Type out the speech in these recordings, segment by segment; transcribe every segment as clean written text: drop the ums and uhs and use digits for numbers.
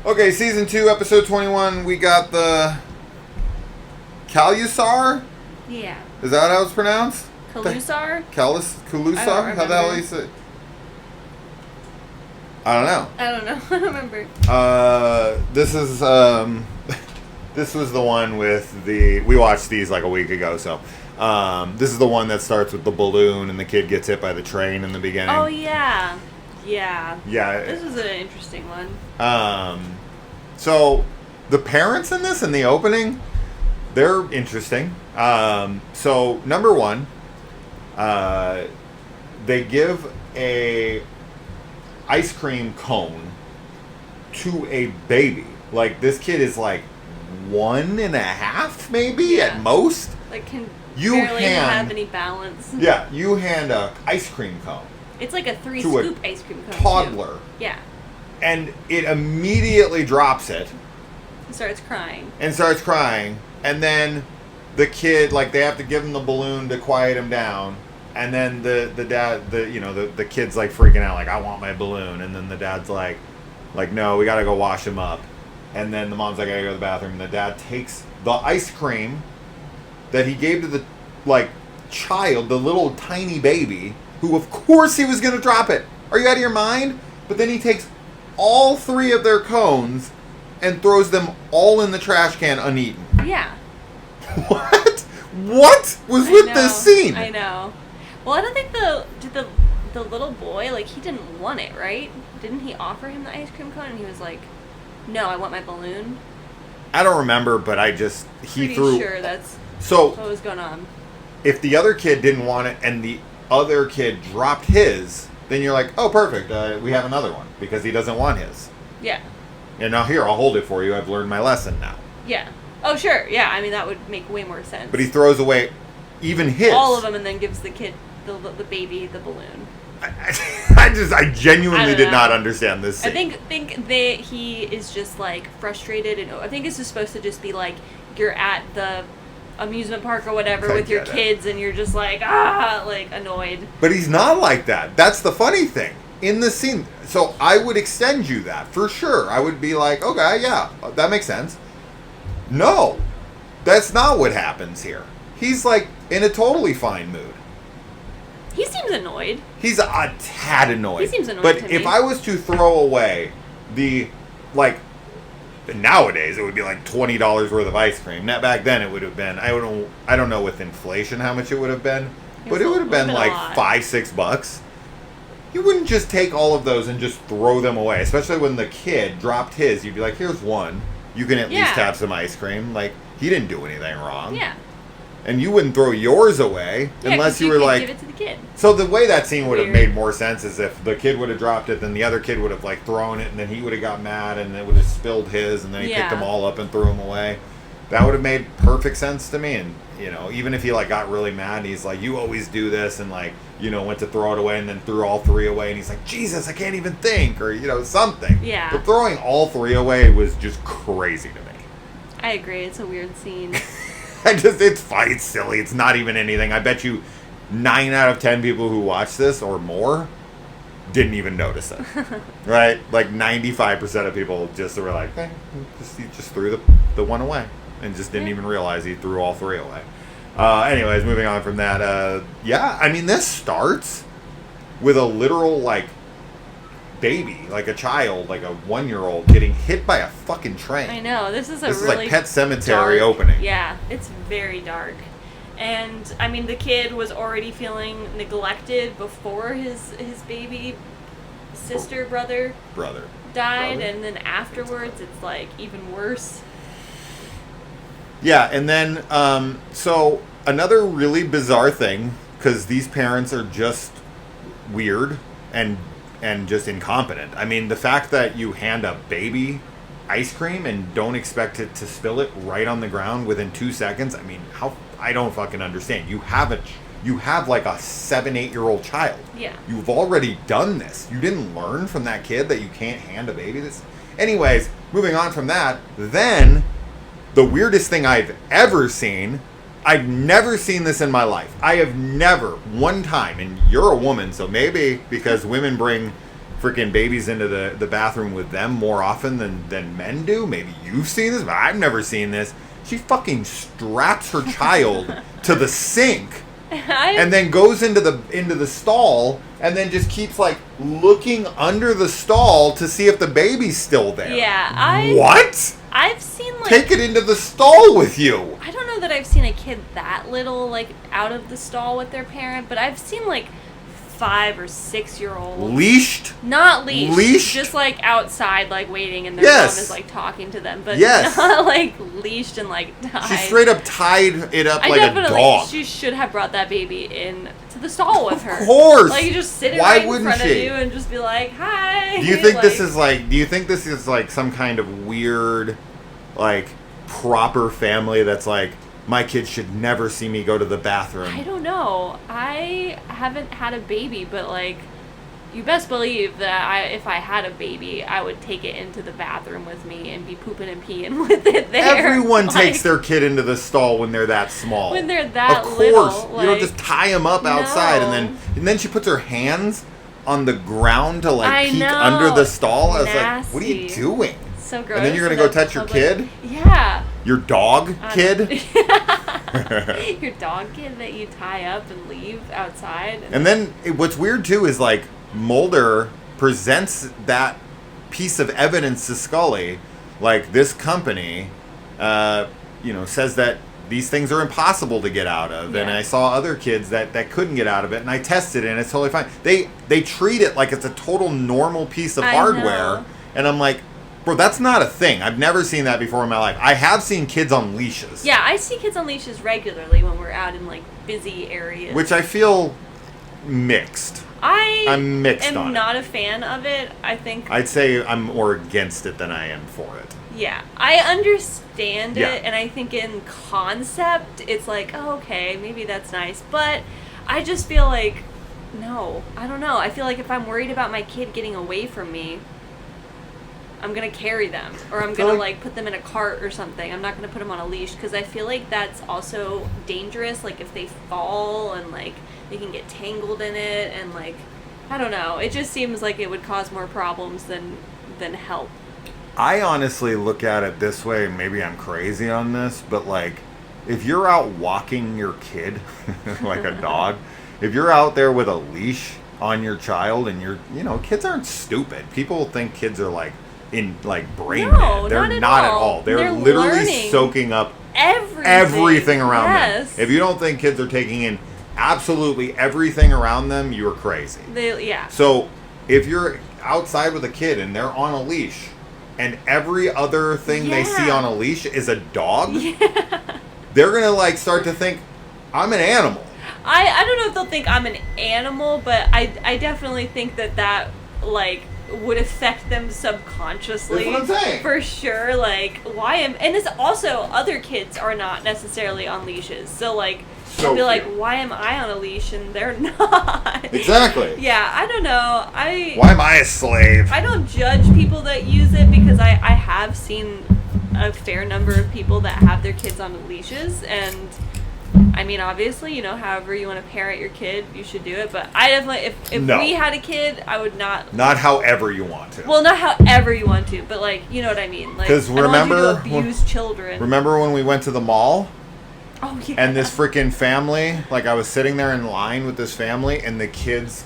Okay, season 2, episode 21. We got the Calusari. Yeah. Is that how it's pronounced? Calusari? Calusari? How the hell do you say? I don't know. I don't know. I don't remember. This is this was the one with the. We watched these like a week ago, so this is the one that starts with the balloon and the kid gets hit by the train in the beginning. Oh yeah, yeah. Yeah. This was an interesting one. So the parents in this in the opening, they're interesting. So number one, they give a ice cream cone to a baby. Like, this kid is like 1.5 maybe at most. Like, can barely have any balance. Yeah, you hand a ice cream cone. It's like a 3-scoop ice cream cone. Toddler. Too. Yeah. And it immediately drops it. And starts crying. And then the kid, like, they have to give him the balloon to quiet him down. And then the dad, the kid's like freaking out, like, I want my balloon. And then the dad's like, no, we gotta go wash him up. And then the mom's like, I gotta go to the bathroom. And the dad takes the ice cream that he gave to the, like, child, the little tiny baby, who of course he was gonna drop it. Are you out of your mind? But then he takes all 3 of their cones and throws them all in the trash can uneaten. Yeah. What was with this scene? I know. Well, I don't think the little boy, like, he didn't want it, right? Didn't he offer him the ice cream cone and he was like, no, I want my balloon? I don't remember, but he threw. Sure that's what was going on. If the other kid didn't want it and the other kid dropped his, then you're like, oh, perfect, we have another one because he doesn't want his. Yeah. And now here, I'll hold it for you. I've learned my lesson now. Yeah. Oh, sure. Yeah, I mean, that would make way more sense. But he throws away even his. All of them and then gives the kid, the baby, the balloon. I genuinely did not understand this scene. I think he is just, like, frustrated, and I think it's just supposed to just be like you're at the amusement park or whatever with your kids and you're just like annoyed. But he's not like that. That's the funny thing in the scene. So I would extend you that for sure. I would be like, okay, yeah, that makes sense. No, that's not what happens here. He's like in a totally fine mood. He seems annoyed. He's a tad annoyed. He seems annoyed. But to me. if I was to throw away the, like, nowadays it would be like $20 worth of ice cream. Now, back then it would have been, I don't know with inflation how much it would have been, but it would have been like $5-6. You wouldn't just take all of those and just throw them away, especially when the kid dropped his. You'd be like, here's one. You can at least have some ice cream. Like, he didn't do anything wrong. Yeah. And you wouldn't throw yours away unless you were like... give it to the kid. So the way that scene would have made more sense is if the kid would have dropped it, then the other kid would have, like, thrown it, and then he would have got mad, and it would have spilled his, and then he picked them all up and threw them away. That would have made perfect sense to me. And, even if he, like, got really mad, and he's like, you always do this, and, like, went to throw it away and then threw all 3 away, and he's like, Jesus, I can't even think, or, something. Yeah. But throwing all 3 away was just crazy to me. I agree. It's a weird scene. It's fine. It's silly. It's not even anything. I bet you 9 out of 10 people who watch this or more didn't even notice it. Right? Like 95% of people just were like, he just threw the one away and just didn't even realize he threw all 3 away. Anyways, moving on from that. I mean, this starts with a literal, like, baby, like a child, like a 1-year-old getting hit by a fucking train. I know. This is really like Pet Sematary opening. Yeah, it's very dark. And I mean, the kid was already feeling neglected before his baby brother died, and then afterwards it's like even worse. Yeah, and then so another really bizarre thing, because these parents are just weird and just incompetent. I mean, the fact that you hand a baby ice cream and don't expect it to spill it right on the ground within 2 seconds, I mean, I don't fucking understand. You have like a 7-8-year-old child. Yeah. You've already done this. You didn't learn from that kid that you can't hand a baby this. Anyways, moving on from that, then the weirdest thing I've ever seen, I've never seen this in my life. I have never, one time, and you're a woman, so maybe because women bring freaking babies into the bathroom with them more often than men do. Maybe you've seen this, but I've never seen this. She fucking straps her child to the sink and then goes into the stall and then just keeps like looking under the stall to see if the baby's still there. Yeah, What? I've seen like... Take it into the stall with you. I don't know that I've seen a kid that little like out of the stall with their parent, but I've seen like 5 or 6 year olds. Leashed? Not leashed. Leashed? Just like outside, like waiting, and their mom is like talking to them, but not like leashed and like tied. She straight up tied it up like a dog. She should have brought that baby in to the stall with her. Of course. Like you just sit it Why right in front of you and just be like, "Hi." Do you think this is like? Do you think this is like some kind of weird, like proper family that's like? My kids should never see me go to the bathroom. I don't know. I haven't had a baby, but like, you best believe that if I had a baby, I would take it into the bathroom with me and be pooping and peeing with it there. Everyone takes their kid into the stall when they're that small. When they're that little. Of course. Little, you don't just tie them up outside and then she puts her hands on the ground to like peek under the stall. I was like, what are you doing? So gross. And then you're going to go touch your kid? Yeah. Your dog kid? Your dog kid that you tie up and leave outside. And then what's weird too is like Mulder presents that piece of evidence to Scully, like this company, says that these things are impossible to get out of. Yeah. And I saw other kids that couldn't get out of it, and I tested it, and it's totally fine. They treat it like it's a total normal piece of hardware, and I'm like, bro, that's not a thing. I've never seen that before in my life. I have seen kids on leashes. Yeah, I see kids on leashes regularly when we're out in like busy areas. Which I feel mixed. I'm mixed on it. I'm not a fan of it. I think I'd say I'm more against it than I am for it. Yeah, I understand it, and I think in concept, it's like, oh, okay, maybe that's nice. But I just feel like, no, I don't know. I feel like if I'm worried about my kid getting away from me, I'm going to carry them, or I'm going to like put them in a cart or something. I'm not going to put them on a leash, because I feel like that's also dangerous. Like if they fall and like they can get tangled in it, and like, I don't know. It just seems like it would cause more problems than help. I honestly look at it this way. Maybe I'm crazy on this, but like if you're out walking your kid like a dog, if you're out there with a leash on your child, and kids aren't stupid. People think kids are like in like brain dead. They're not at all. They're literally soaking up everything around them. If you don't think kids are taking in absolutely everything around them, you're crazy. So if you're outside with a kid and they're on a leash, and every other thing they see on a leash is a dog, they're gonna like start to think, I'm an animal. I don't know if they'll think I'm an animal, but I definitely think that like would affect them subconsciously. That's what I'm saying. For sure. Like, and it's also, other kids are not necessarily on leashes. So, like, they'll be like, why am I on a leash and they're not? Exactly. Yeah, I don't know. Why am I a slave? I don't judge people that use it, because I have seen a fair number of people that have their kids on leashes, and I mean, obviously, however you want to parent your kid, you should do it. But I definitely, if we had a kid, I would not. Not however you want to. Well, not however you want to, but like, you know what I mean. Like, because remember, I don't want you to abuse children. Remember when we went to the mall? Oh yeah. And this freaking family, like I was sitting there in line with this family, and the kids'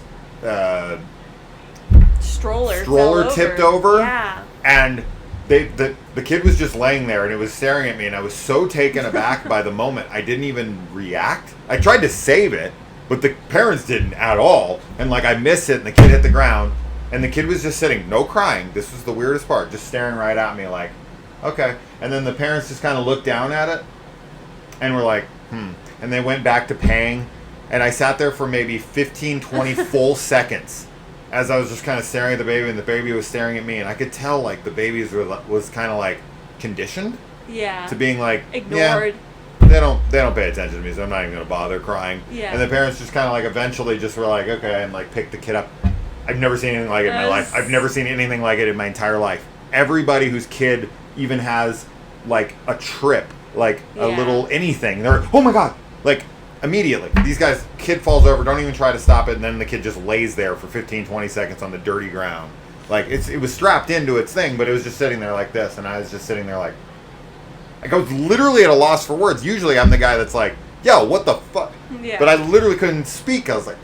stroller tipped over. Yeah. And the kid was just laying there, and it was staring at me, and I was so taken aback by the moment, I didn't even react. I tried to save it, but the parents didn't at all. And like I missed it, and the kid hit the ground, and the kid was just sitting, no crying. This was the weirdest part, just staring right at me, like, okay. And then the parents just kind of looked down at it, and were like, and they went back to paying, and I sat there for maybe 15, 20 full seconds as I was just kind of staring at the baby, and the baby was staring at me, and I could tell like the baby was kind of like conditioned to being like ignored. They don't pay attention to me, so I'm not even gonna bother crying. Yeah. And the parents just kind of like eventually just were like, okay, and like picked the kid up. I've never seen anything like it in my life. I've never seen anything like it in my entire life. Everybody whose kid even has like a trip, like a little anything, they're, oh my god, like Immediately. Kid falls over, don't even try to stop it, and then the kid just lays there for 15, 20 seconds on the dirty ground. Like, it was strapped into its thing, but it was just sitting there like this, and I was just sitting there like I was literally at a loss for words. Usually I'm the guy that's like, yo, what the fuck? Yeah. But I literally couldn't speak. I was like,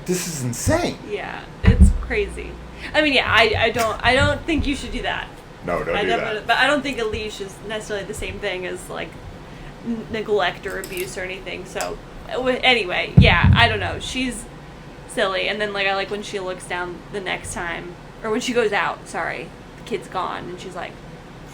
this is insane. Yeah, it's crazy. I mean, yeah, I don't think you should do that. No, don't do that. But I don't think a leash is necessarily the same thing as, like, neglect or abuse or anything. So, anyway, yeah, I don't know. She's silly. And then, like, I like when she looks down the next time, or when she goes out, sorry, the kid's gone, and she's, like,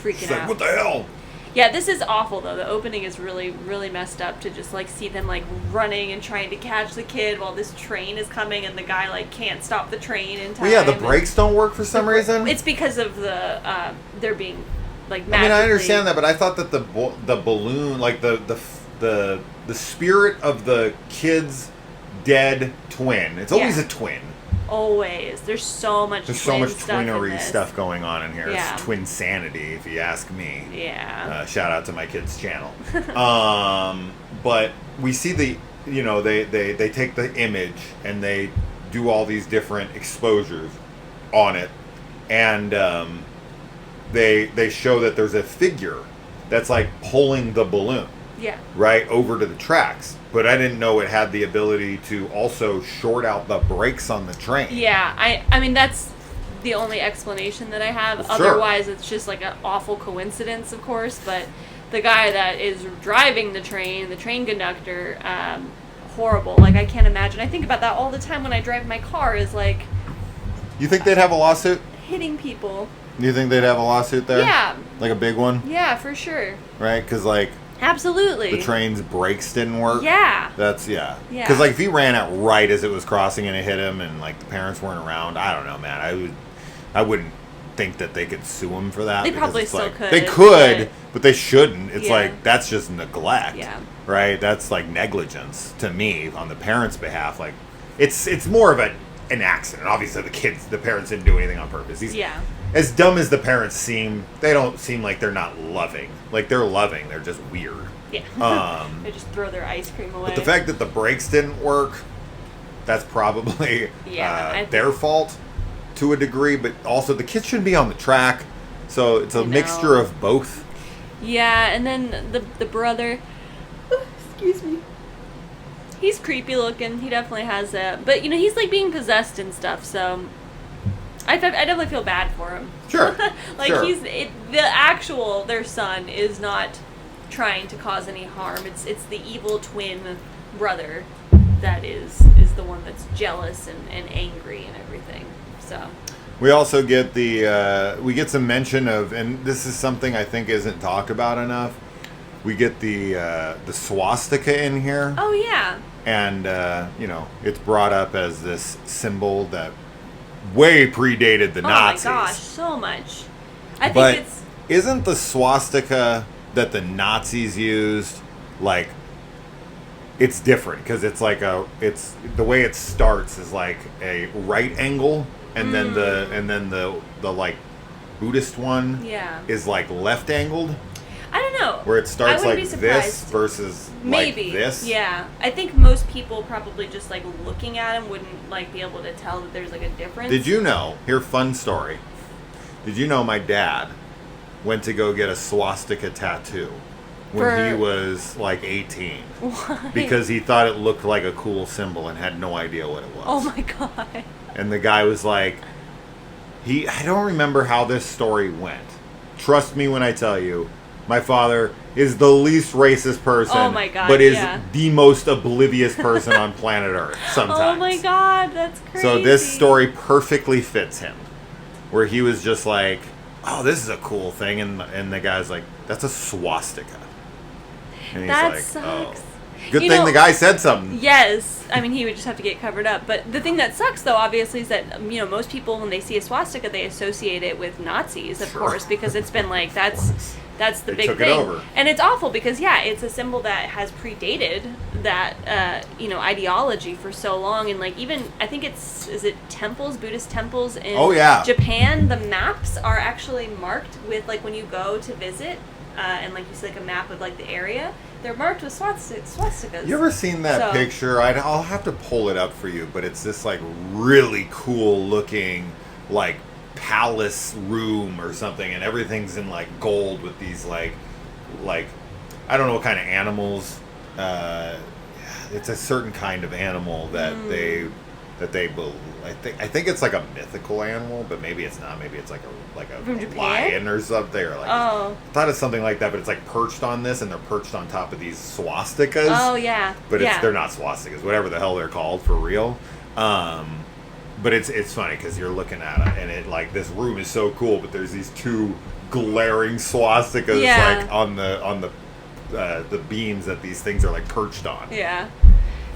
freaking She's out. like, what the hell? Yeah, this is awful, though. The opening is really, really messed up to just, like, see them, like, running and trying to catch the kid while this train is coming and the guy, like, can't stop the train in time. Well, yeah, the brakes don't work for some reason. It's because of the, they're being, like, magically... I mean, I understand that, but I thought that the balloon, like, the spirit of the kid's dead twin, it's always a twin. Always. There's so much twinnery stuff going on in here. Yeah. It's twin sanity, if you ask me. Yeah. Shout out to my kid's channel. But we see they take the image and they do all these different exposures on it, and they show that there's a figure that's like pulling the balloon. Yeah. Right over to the tracks. But I didn't know it had the ability to also short out the brakes on the train. Yeah, I mean, that's the only explanation that I have. Well, sure. Otherwise, it's just like an awful coincidence, of course. But the guy that is driving the train conductor, horrible. Like, I can't imagine. I think about that all the time when I drive my car, is like... You think they'd have a lawsuit? Hitting people. You think they'd have a lawsuit there? Yeah. Like a big one? Yeah, for sure. Right? Because, like... Absolutely. The train's brakes didn't work. Yeah. That's, yeah. Because, like, if he ran it right as it was crossing and it hit him and, like, the parents weren't around, I don't know, man. I wouldn't think that they could sue him for that. They probably still could. They could, but they shouldn't. It's like, that's just neglect. Yeah. Right? That's, like, negligence to me on the parents' behalf. Like, it's more of an accident. Obviously, the parents didn't do anything on purpose. As dumb as the parents seem, they don't seem like they're not loving. Like, they're loving. They're just weird. Yeah. They just throw their ice cream away. But the fact that the brakes didn't work, that's probably their fault to a degree. But also, the kids shouldn't be on the track. So it's a mixture of both. Yeah, and then the brother... excuse me. He's creepy looking. He definitely has that. But, he's, like, being possessed and stuff, so... I definitely feel bad for him. Sure. Their son is not trying to cause any harm. It's the evil twin brother that is the one that's jealous and angry and everything. So we also get we get some mention of, and this is something I think isn't talked about enough. We get the swastika in here. Oh yeah. And it's brought up as this symbol that way predated the Nazis. Oh my gosh, so much. Isn't the swastika that the Nazis used, like, it's different because it's like it's the way it starts is like a right angle, and then the like Buddhist one is like left angled. I don't know. Where it starts like this versus maybe like this. Yeah, I think most people probably just like looking at him wouldn't like be able to tell that there's like a difference. Did you know? Here, fun story. Did you know my dad went to go get a swastika tattoo when he was like 18? Why? Because he thought it looked like a cool symbol and had no idea what it was. Oh my god. And the guy was like, I don't remember how this story went. Trust me when I tell you, my father is the least racist person, but is the most oblivious person on planet Earth sometimes. Oh my god, that's crazy. So this story perfectly fits him, where he was just like, oh, this is a cool thing, and the guy's like, that's a swastika. And he's sucks. Oh. Good thing the guy said something. Yes. I mean, he would just have to get covered up. But the thing that sucks, though, obviously, is that, most people, when they see a swastika, they associate it with Nazis, of course, because it's been like, that's That's the they big took thing. It over. And it's awful because, it's a symbol that has predated that, ideology for so long. And, like, even, I think is it temples, Buddhist temples in Japan? The maps are actually marked with, like, when you go to visit, and, like, you see, like, a map of, like, the area, they're marked with swastikas. You ever seen that picture? I'll have to pull it up for you, but it's this, like, really cool looking, like, palace room or something, and everything's in, like, gold with these, like I don't know what kind of animals. It's a certain kind of animal that they I think it's like a mythical animal, but maybe it's not. Maybe it's like a lion or something, or like I thought it's something like that. But it's like perched on this, and they're perched on top of these swastikas. Oh yeah, but they're not swastikas, whatever the hell they're called for real. But it's funny because you're looking at it, and it like this room is so cool, but there's these two glaring swastikas like on the beams that these things are like perched on. Yeah.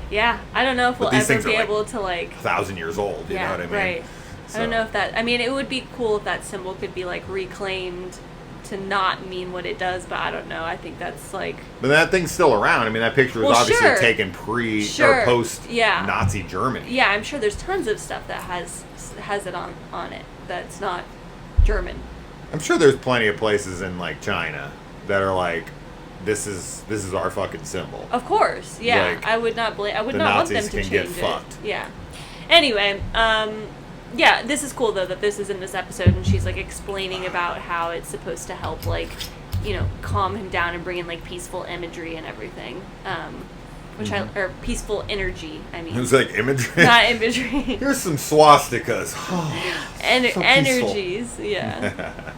Yeah, I don't know if we'll ever be able to, like... 1,000 years old, you know what I mean? Right. So. I don't know if that... I mean, it would be cool if that symbol could be, like, reclaimed to not mean what it does, but I don't know. I think that's, like... But that thing's still around. I mean, that picture was obviously taken or post-Nazi Germany. Yeah, I'm sure there's tons of stuff that has it on it that's not German. I'm sure there's plenty of places in, like, China that are, like... This is our fucking symbol. Of course, yeah. Like, I would not want them to change it. The Nazis can get fucked. Yeah. Anyway, this is cool though that this is in this episode, and she's like explaining about how it's supposed to help, like, calm him down and bring in like peaceful imagery and everything. Or peaceful energy. I mean, it was like imagery, not imagery. Here's some swastikas. Energies, yeah.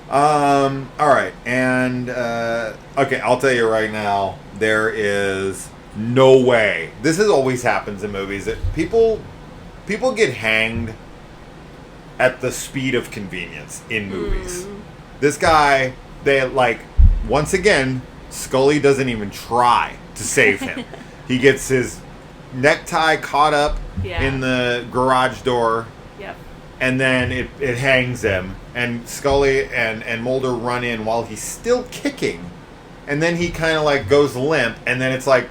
All right, and okay, I'll tell you right now, there is no way. This always happens in movies that people get hanged at the speed of convenience in movies. This guy, they like, once again, Scully doesn't even try to save him. He gets his necktie caught up in the garage door. Yep. And then it hangs him, and Scully and Mulder run in while he's still kicking, and then he kind of like goes limp, and then it's like,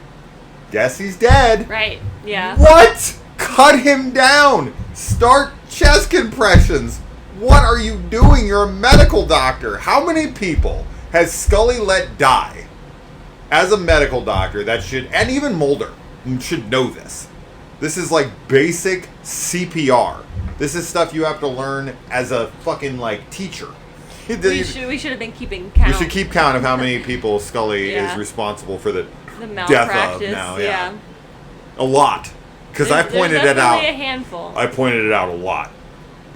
guess he's dead. Right, yeah. What? Cut him down. Start chest compressions. What are you doing? You're a medical doctor. How many people has Scully let die as a medical doctor that should, and even Mulder should know this. This is like basic CPR. This is stuff you have to learn as a fucking, like, teacher. We should have been keeping count. We should keep count of how many people Scully is responsible for the death of now. Yeah. A lot. Because I pointed it out. A handful. I pointed it out a lot.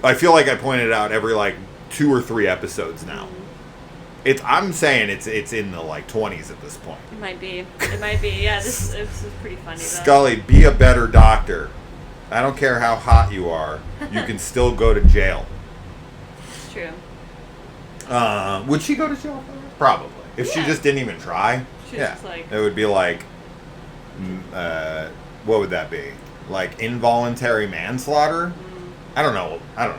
I feel like I pointed it out every, like, 2 or 3 episodes now. I'm saying it's in the, like, 20s at this point. It might be. Yeah, this is pretty funny, though. Scully, be a better doctor. I don't care how hot you are. You can still go to jail. It's true. Would she go to jail for that? Probably. If she just didn't even try. Just like... It would be like... what would that be? Like involuntary manslaughter? I don't know. I'm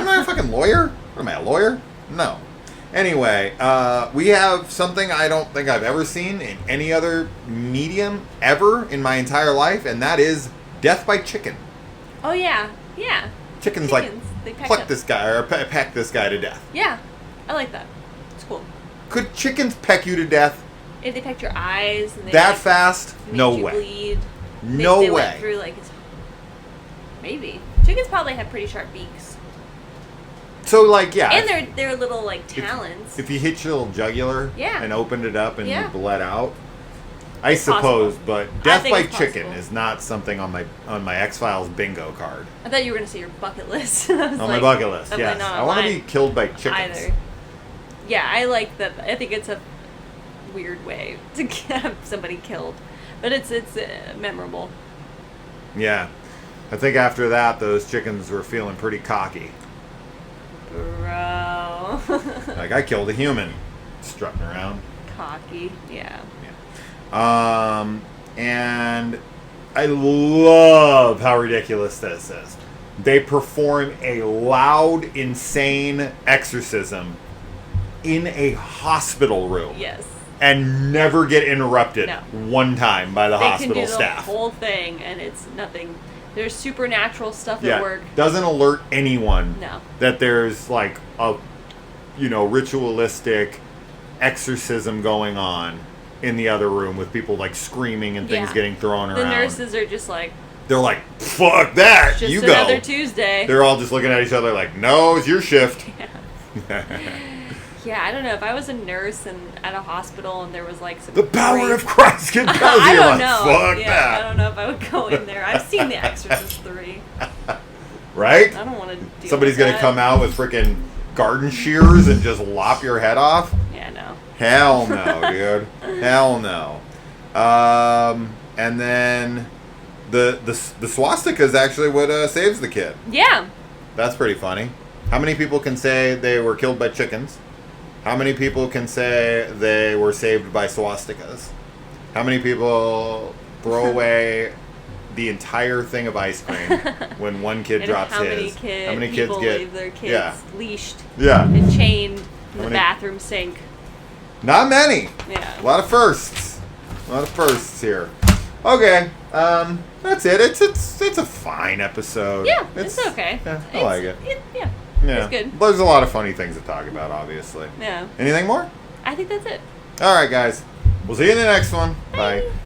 not a fucking lawyer. What am I, a lawyer? No. Anyway, we have something I don't think I've ever seen in any other medium ever in my entire life, and that is death by chicken. Oh, yeah. Yeah. Chickens like, pluck this guy, or peck this guy to death. Yeah. I like that. It's cool. Could chickens peck you to death? If they pecked your eyes. And they that fast? No way. Bleed. No way. Went through, like, maybe. Chickens probably have pretty sharp beaks. So, like, yeah. And their little, like, talons. If you hit your little jugular and opened it up and you bled out, I suppose, but death by chicken is not something on my X-Files bingo card. I thought you were going to say your bucket list. On my bucket list, yes. I want to be killed by chickens. Either. Yeah, I like that. I think it's a weird way to have somebody killed, but it's memorable. Yeah. I think after that, those chickens were feeling pretty cocky. Bro. Like, I killed a human. Strutting around. Cocky, yeah. And I love how ridiculous this is. They perform a loud, insane exorcism in a hospital room. Yes. And never get interrupted one time by the hospital staff. They can do the whole thing, and it's nothing. There's supernatural stuff at work. Doesn't alert anyone that there's like a, ritualistic exorcism going on in the other room with people like screaming and things getting thrown around. The nurses are just like... They're like, fuck that, just you go. Just another Tuesday. They're all just looking at each other like, no, it's your shift. Yeah, I don't know. If I was a nurse and at a hospital and there was like some... The power of Christ compels you. I don't know. Fuck that. I don't know if I would go in there. I've seen The Exorcist 3. Right? I don't want to do Somebody's going to come out with freaking garden shears and just lop your head off? Yeah, no. Hell no, dude. Hell no. And then the swastika is actually what saves the kid. Yeah. That's pretty funny. How many people can say they were killed by chickens? How many people can say they were saved by swastikas? How many people throw away the entire thing of ice cream when one kid drops his? How many kids leave their kids leashed and chained in the bathroom sink? Not many. Yeah. A lot of firsts. A lot of firsts here. Okay. That's it. It's a fine episode. Yeah, it's okay. Yeah, I like it. Yeah. It's good. There's a lot of funny things to talk about, obviously. Yeah. Anything more? I think that's it. All right, guys. We'll see you in the next one. Bye.